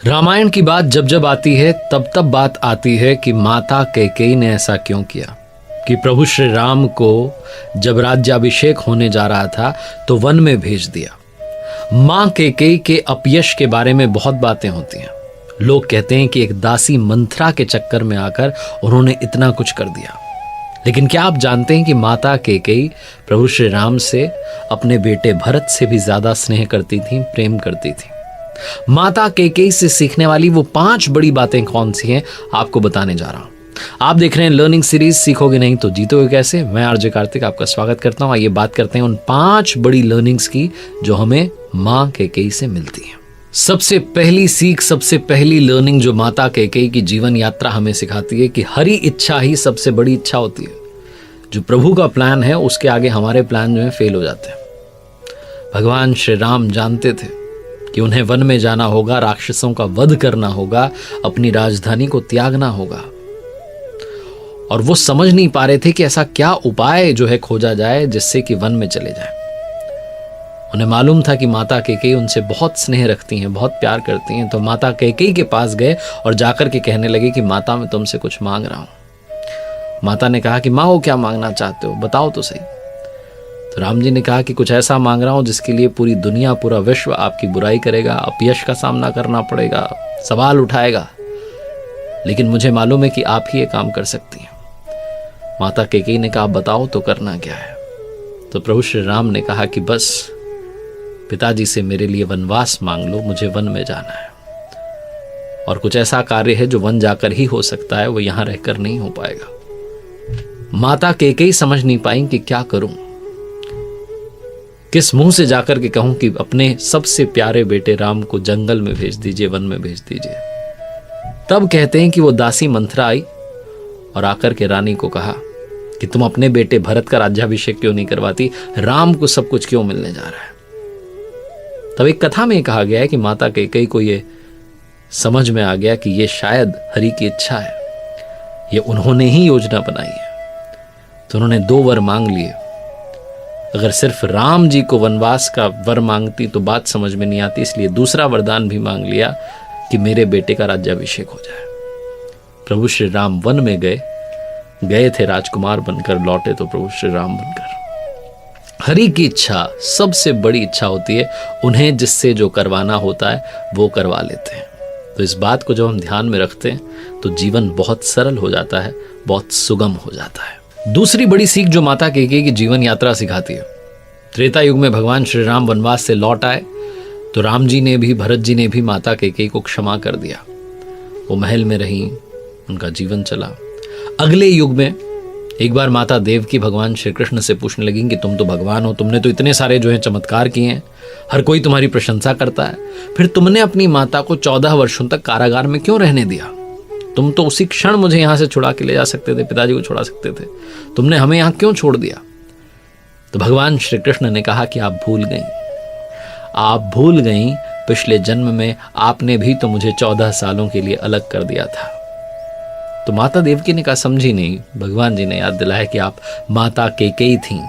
रामायण की बात जब जब आती है तब तब बात आती है कि माता कैकेयी ने ऐसा क्यों किया कि प्रभु श्री राम को जब राज्याभिषेक होने जा रहा था तो वन में भेज दिया। मां कैकेयी के अपयश के बारे में बहुत बातें होती हैं। लोग कहते हैं कि एक दासी मंथरा के चक्कर में आकर उन्होंने इतना कुछ कर दिया। लेकिन क्या आप जानते हैं कि माता कैकेयी प्रभु श्री राम से अपने बेटे भरत से भी ज्यादा स्नेह करती थी, प्रेम करती थी। माता कैकेयी से सीखने वाली वो 5 बड़ी बातें कौन सी हैं आपको बताने जा रहा हूं। आप देख रहे हैं लर्निंग सीरीज सीखोगे नहीं तो जीतोगे कैसे। मैं आरजे कार्तिक आपका स्वागत करता हूं। आइए बात करते हैं उन 5 बड़ी लर्निंग्स की जो हमें मां कैकेयी से मिलती है। सबसे पहली सीख, सबसे पहली लर्निंग जो माता कैकेयी की जीवन यात्रा हमें सिखाती है कि हरी इच्छा ही सबसे बड़ी इच्छा होती है। जो प्रभु का प्लान है उसके आगे हमारे प्लान जो है फेल हो जाते हैं। भगवान श्री राम जानते थे कि उन्हें वन में जाना होगा, राक्षसों का वध करना होगा, अपनी राजधानी को त्यागना होगा। और वो समझ नहीं पा रहे थे कि ऐसा क्या उपाय जो है खोजा जाए जिससे कि वन में चले जाए। उन्हें मालूम था कि माता कैकेयी उनसे बहुत स्नेह रखती हैं, बहुत प्यार करती हैं। तो माता कैकेयी के पास गए और जाकर के कहने लगे कि माता मैं तुमसे कुछ मांग रहा हूं। माता ने कहा कि माँ वो क्या मांगना चाहते हो, बताओ तो सही। तो राम जी ने कहा कि कुछ ऐसा मांग रहा हूं जिसके लिए पूरी दुनिया, पूरा विश्व आपकी बुराई करेगा, अपयश का सामना करना पड़ेगा, सवाल उठाएगा, लेकिन मुझे मालूम है कि आप ही ये काम कर सकती हैं। माता कैकेयी ने कहा बताओ तो करना क्या है। तो प्रभु श्री राम ने कहा कि बस पिताजी से मेरे लिए वनवास मांग लो, मुझे वन में जाना है और कुछ ऐसा कार्य है जो वन जाकर ही हो सकता है, वो यहां रहकर नहीं हो पाएगा। माता कैकेयी समझ नहीं पाई कि क्या करूं, किस मुंह से जाकर के कहूं कि अपने सबसे प्यारे बेटे राम को जंगल में भेज दीजिए, वन में भेज दीजिए। तब कहते हैं कि वो दासी मंथरा आई और आकर के रानी को कहा कि तुम अपने बेटे भरत का राज्याभिषेक क्यों नहीं करवाती, राम को सब कुछ क्यों मिलने जा रहा है। तब एक कथा में कहा गया है कि माता कैकेयी को ये समझ में आ गया कि ये शायद हरि की इच्छा है, ये उन्होंने ही योजना बनाई है। तो उन्होंने 2 वर मांग लिए। अगर सिर्फ राम जी को वनवास का वर मांगती तो बात समझ में नहीं आती, इसलिए दूसरा वरदान भी मांग लिया कि मेरे बेटे का राज्याभिषेक हो जाए। प्रभु श्री राम वन में गए थे राजकुमार बनकर, लौटे तो प्रभु श्री राम बनकर। हरि की इच्छा सबसे बड़ी इच्छा होती है, उन्हें जिससे जो करवाना होता है वो करवा लेते हैं। तो इस बात को जब हम ध्यान में रखते हैं तो जीवन बहुत सरल हो जाता है, बहुत सुगम हो जाता है। दूसरी बड़ी सीख जो माता कैकेयी की जीवन यात्रा सिखाती है, त्रेता युग में भगवान श्री राम वनवास से लौट आए तो राम जी ने भी, भरत जी ने भी माता कैकेयी को क्षमा कर दिया। वो महल में रही, उनका जीवन चला। अगले युग में एक बार माता देवकी भगवान श्री कृष्ण से पूछने लगी कि तुम तो भगवान हो, तुमने तो इतने सारे जो है चमत्कार किए हैं, हर कोई तुम्हारी प्रशंसा करता है, फिर तुमने अपनी माता को 14 वर्षों तक कारागार में क्यों रहने दिया? तुम तो उसी क्षण मुझे यहां से छुड़ा के ले जा सकते थे, पिताजी को छुड़ा सकते थे, तुमने हमें यहां क्यों छोड़ दिया? तो भगवान श्री कृष्ण ने कहा कि आप भूल गई पिछले जन्म में आपने भी तो मुझे 14 सालों के लिए अलग कर दिया था। तो माता देवकी ने कहा समझी नहीं। भगवान जी ने याद दिलाया कि आप माता कैकेयी थीं,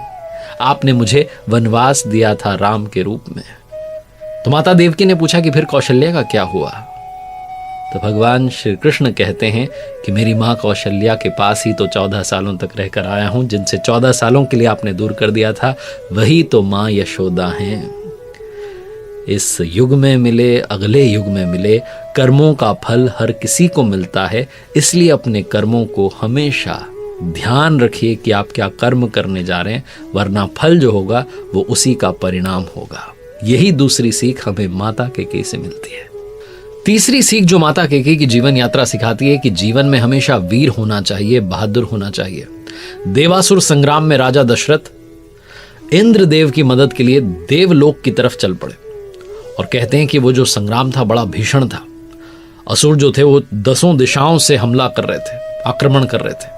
आपने मुझे वनवास दिया था राम के रूप में। तो माता देवकी ने पूछा कि फिर कौशल्या का क्या हुआ? तो भगवान श्री कृष्ण कहते हैं कि मेरी माँ कौशल्या के पास ही तो 14 सालों तक रहकर आया हूं, जिनसे 14 सालों के लिए आपने दूर कर दिया था, वही तो माँ यशोदा हैं। इस युग में मिले, अगले युग में मिले, कर्मों का फल हर किसी को मिलता है, इसलिए अपने कर्मों को हमेशा ध्यान रखिए कि आप क्या कर्म करने जा रहे हैं, वरना फल जो होगा वो उसी का परिणाम होगा। यही दूसरी सीख हमें माता कैकेयी से मिलती है। तीसरी सीख जो माता कैकेयी की जीवन यात्रा सिखाती है कि जीवन में हमेशा वीर होना चाहिए, बहादुर होना चाहिए। देवासुर संग्राम में राजा दशरथ इंद्रदेव की मदद के लिए देवलोक की तरफ चल पड़े और कहते हैं कि वो जो संग्राम था बड़ा भीषण था। असुर जो थे वो 10 दिशाओं से हमला कर रहे थे, आक्रमण कर रहे थे,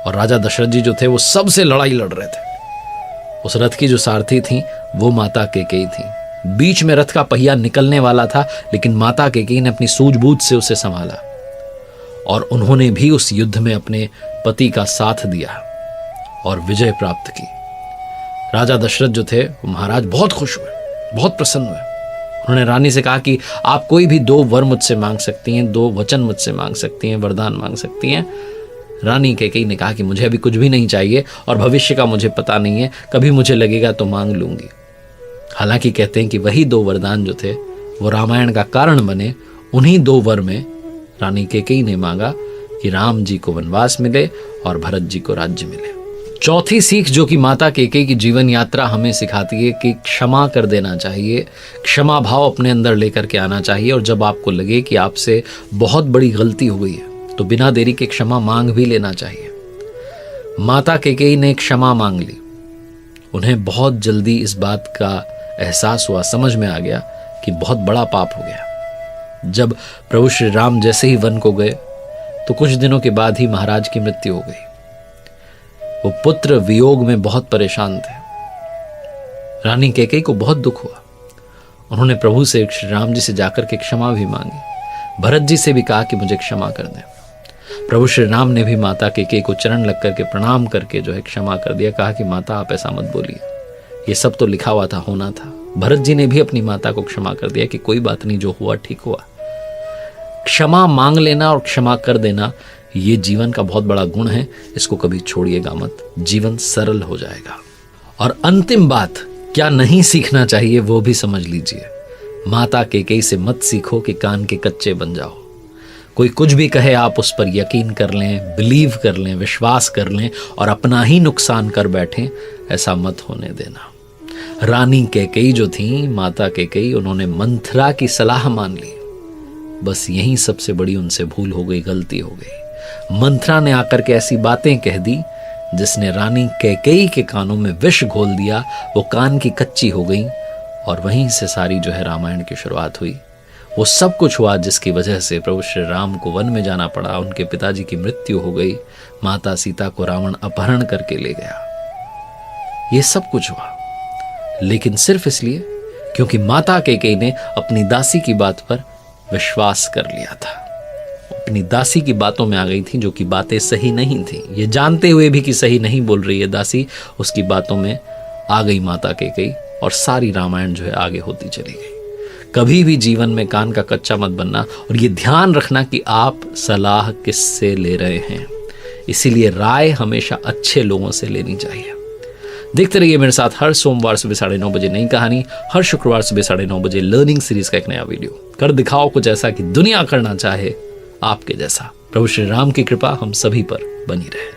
और राजा दशरथ जी जो थे वो सबसे लड़ाई लड़ रहे थे। उस रथ की जो सारथी थी वो माता कैकेयी थी। बीच में रथ का पहिया निकलने वाला था, लेकिन माता कैकेयी ने अपनी सूझबूझ से उसे संभाला और उन्होंने भी उस युद्ध में अपने पति का साथ दिया और विजय प्राप्त की। राजा दशरथ जो थे वो महाराज बहुत खुश हुए, बहुत प्रसन्न हुए। उन्होंने रानी से कहा कि आप कोई भी 2 वर मुझसे मांग सकती हैं, 2 वचन मुझसे मांग सकती हैं, वरदान मांग सकती हैं। रानी कैकेयी ने कहा कि मुझे अभी कुछ भी नहीं चाहिए और भविष्य का मुझे पता नहीं है, कभी मुझे लगेगा तो मांग लूंगी। हालांकि कहते हैं कि वही 2 वरदान जो थे वो रामायण का कारण बने। उन्हीं 2 वर में रानी कैकेयी ने मांगा कि राम जी को वनवास मिले और भरत जी को राज्य मिले। चौथी सीख जो कि माता कैकेयी की जीवन यात्रा हमें सिखाती है कि क्षमा कर देना चाहिए, क्षमा भाव अपने अंदर लेकर के आना चाहिए। और जब आपको लगे कि आपसे बहुत बड़ी गलती हो गई है तो बिना देरी के क्षमा मांग भी लेना चाहिए। माता कैकेयी ने क्षमा मांग ली। उन्हें बहुत जल्दी इस बात का एहसास हुआ, समझ में आ गया कि बहुत बड़ा पाप हो गया। जब प्रभु श्री राम जैसे ही वन को गए तो कुछ दिनों के बाद ही महाराज की मृत्यु हो गई। वो पुत्र वियोग में बहुत परेशान थे। रानी कैकेयी को बहुत दुख हुआ। उन्होंने प्रभु से, श्री राम जी से जाकर के क्षमा भी मांगी। भरत जी से भी कहा कि मुझे क्षमा कर दें। प्रभु श्री राम ने भी माता कैकेयी को चरण लग करके प्रणाम करके जो है क्षमा कर दिया। कहा कि माता आप ऐसा मत बोलिए, ये सब तो लिखा हुआ था, होना था। भरत जी ने भी अपनी माता को क्षमा कर दिया कि कोई बात नहीं, जो हुआ ठीक हुआ। क्षमा मांग लेना और क्षमा कर देना ये जीवन का बहुत बड़ा गुण है। इसको कभी छोड़िएगा मत, जीवन सरल हो जाएगा। और अंतिम बात क्या नहीं सीखना चाहिए वो भी समझ लीजिए। माता कैकेयी से मत सीखो कि कान के कच्चे बन जाओ। कोई कुछ भी कहे आप उस पर यकीन कर लें, बिलीव कर लें, विश्वास कर लें और अपना ही नुकसान कर बैठें। ऐसा मत होने देना। रानी कैकेयी जो थी, माता कैकेयी, उन्होंने मंथरा की सलाह मान ली। बस यही सबसे बड़ी उनसे भूल हो गई, गलती हो गई। मंथरा ने आकर के ऐसी बातें कह दी जिसने रानी कैकेयी के कानों में विष घोल दिया। वो कान की कच्ची हो गई और वहीं से सारी जो है रामायण की शुरुआत हुई। वो सब कुछ हुआ जिसकी वजह से प्रभु श्री राम को वन में जाना पड़ा। उनके पिताजी की मृत्यु हो गई, माता सीता को रावण अपहरण करके ले गया। ये सब कुछ हुआ लेकिन सिर्फ इसलिए क्योंकि माता कैकेयी ने अपनी दासी की बात पर विश्वास कर लिया था। अपनी दासी की बातों में आ गई थी जो कि बातें सही नहीं थी। ये जानते हुए भी कि सही नहीं बोल रही है दासी, उसकी बातों में आ गई माता कैकेयी और सारी रामायण जो है आगे होती चली गई। कभी भी जीवन में कान का कच्चा मत बनना और ये ध्यान रखना कि आप सलाह किससे ले रहे हैं। इसीलिए राय हमेशा अच्छे लोगों से लेनी चाहिए। देखते रहिए मेरे साथ हर सोमवार सुबह 9:30 बजे नई कहानी, हर शुक्रवार सुबह 9:30 बजे लर्निंग सीरीज का एक नया वीडियो। कर दिखाओ कुछ ऐसा कि दुनिया करना चाहे आपके जैसा। प्रभु श्री राम की कृपा हम सभी पर बनी रहे।